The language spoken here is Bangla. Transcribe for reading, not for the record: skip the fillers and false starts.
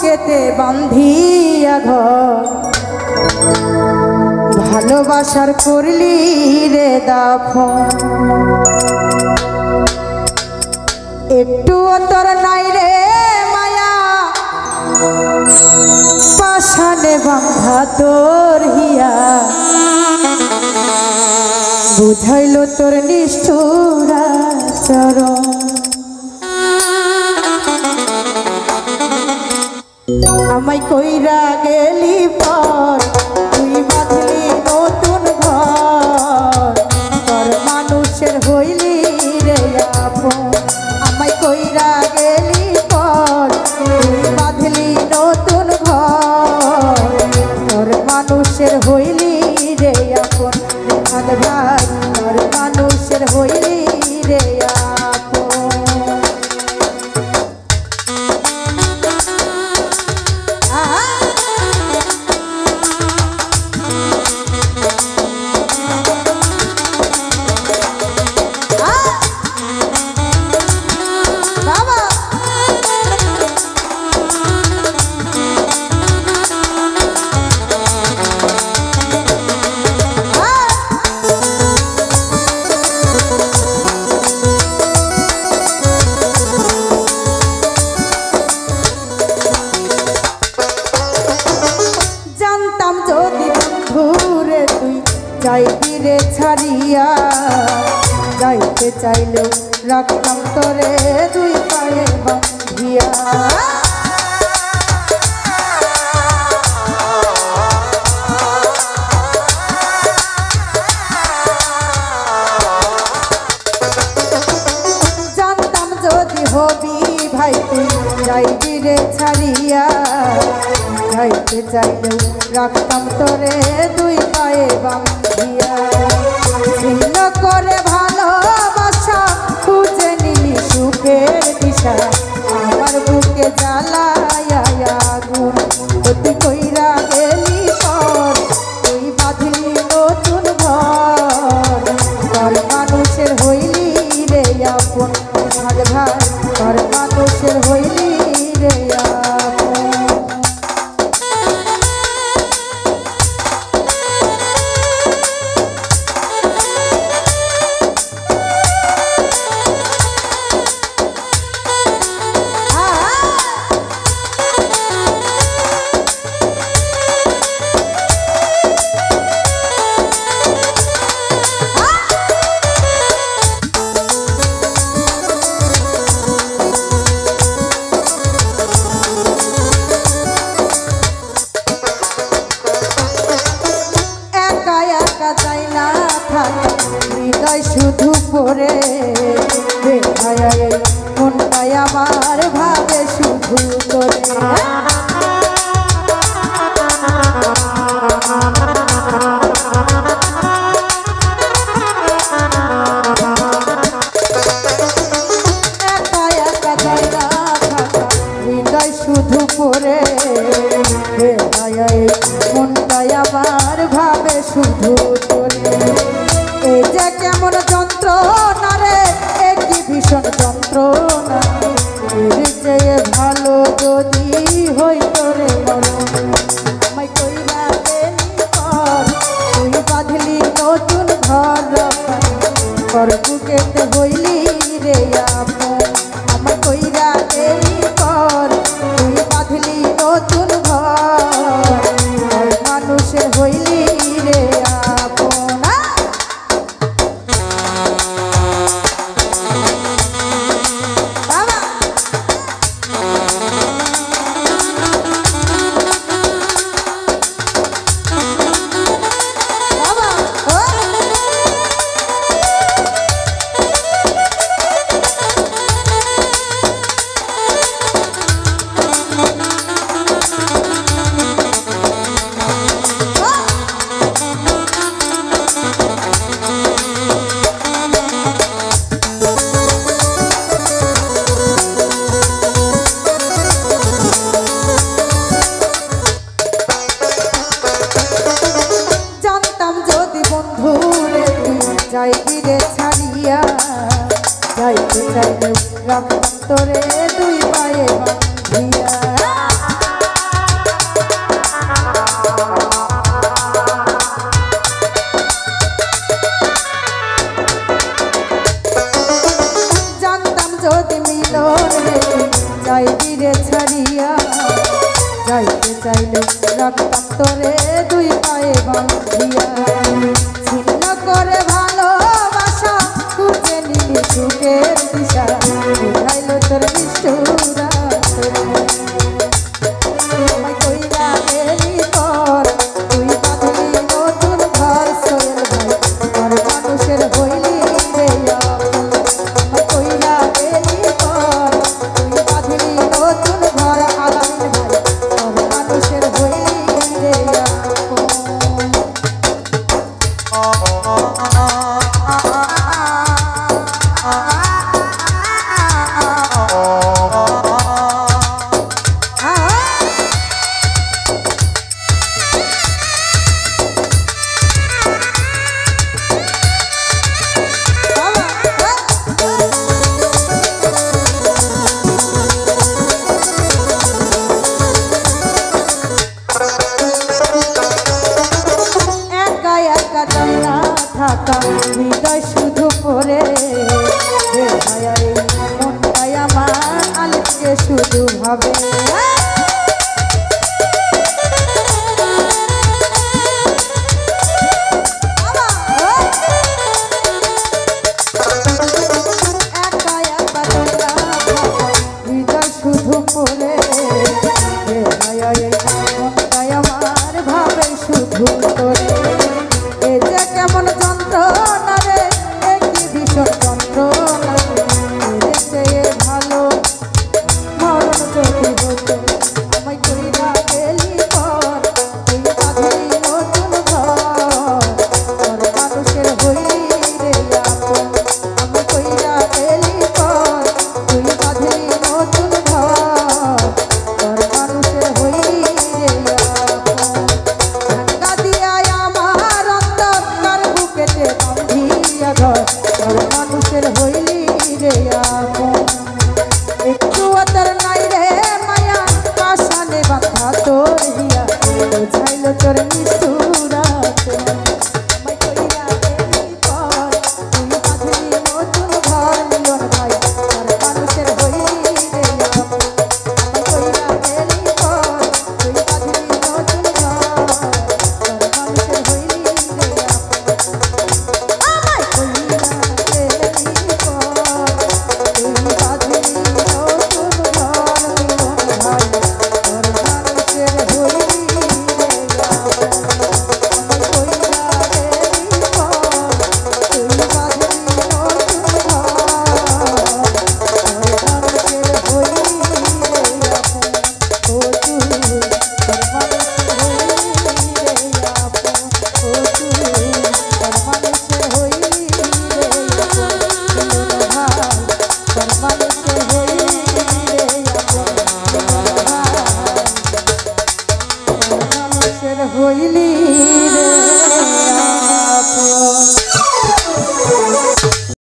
বুকেতে বান্ধিয়া ঘর ভালোবাসার করলি রে দাফন একটু তোর নাই রে মায়া পাশানে বাঁধা তোর হিয়া বুঝাইল তোর নিষ্ঠুর আচরণ আমায় কইরা গেলি পর তুই বাঁধলি নতুন ঘর তোর মানুষের হইলি রে আপন আমায় কইরা গেলি পর তুই বাঁধলি নতুন ঘর তোর মানুষের হইলি রে আপন ভাই তোর মানুষের হইলি রে যাইবি রে ছাড়িয়া যাইতে চাইলেও রাখতাম তোরে দুই পায়ে বাঁধিয়া জানতাম যদি হবি ভাই তুই যাইবি রে ছাড়িয়া যাইতে চাইলেও রাখতাম তোরে দুই পায়ে বাঁধিয়া ছিন্ন করে ভালোবাসা খুঁজে নিলি সুখের দিশা আমার বুকে জ্বালায়া আগুন তুই কইরা গেলি পর তুই বাঁধলি নতুন ঘর তোর মানুষের হইলি রে আপন ভাগ ভাই তোর মানুষের হইলি রে হৃদয় শুধু পরে মনটাই আমার ভাবে শুধু করে হৃদয় শুধু পরে মনটাই আমার ভাবে শুধু করে এই যে কেমন যন্ত্রণা রে একই ভীষণ যন্ত্রণা এর চেয়ে ভালো যদি হইতো রে আমায় কইরা গেলি পর তুই বাঁধলি নতুন ঘর ঘর বুকেতে হইলি রে আপন আমায় কইরা গেলি পর তুই বাঁধলি নতুন ঘর ঘর মানুষের হইলি রে আপন যাইবি রে ছাড়িয়া যাইতে চাইলেও রাখতাম তোরে দুই পায়ে বাঁধিয়া যাইবি রে ছাড়িয়া যাইতে চাইলে রাখতাম তোরে দুই পায়ে বাঁধিয়া ছিন্ন করে ভালোবাসা খুঁজে নিলি সুখের দিশা বুঝাইল তোর নিষ্ঠুরা কইরা গেলি তোর তুই বাঁধলি নতুন ঘর সোহেল ভাই তোর মানুষের হইলি রে কইরা গেলি তোর তুই বাঁধলি নতুন ঘর আলামিন ভাই তোর মানুষের হইলি রে থাকা হৃদয় শুধু পরে মনটাই আমার আলিফকে শুধু ভাবে হৃদয় শুধু পরে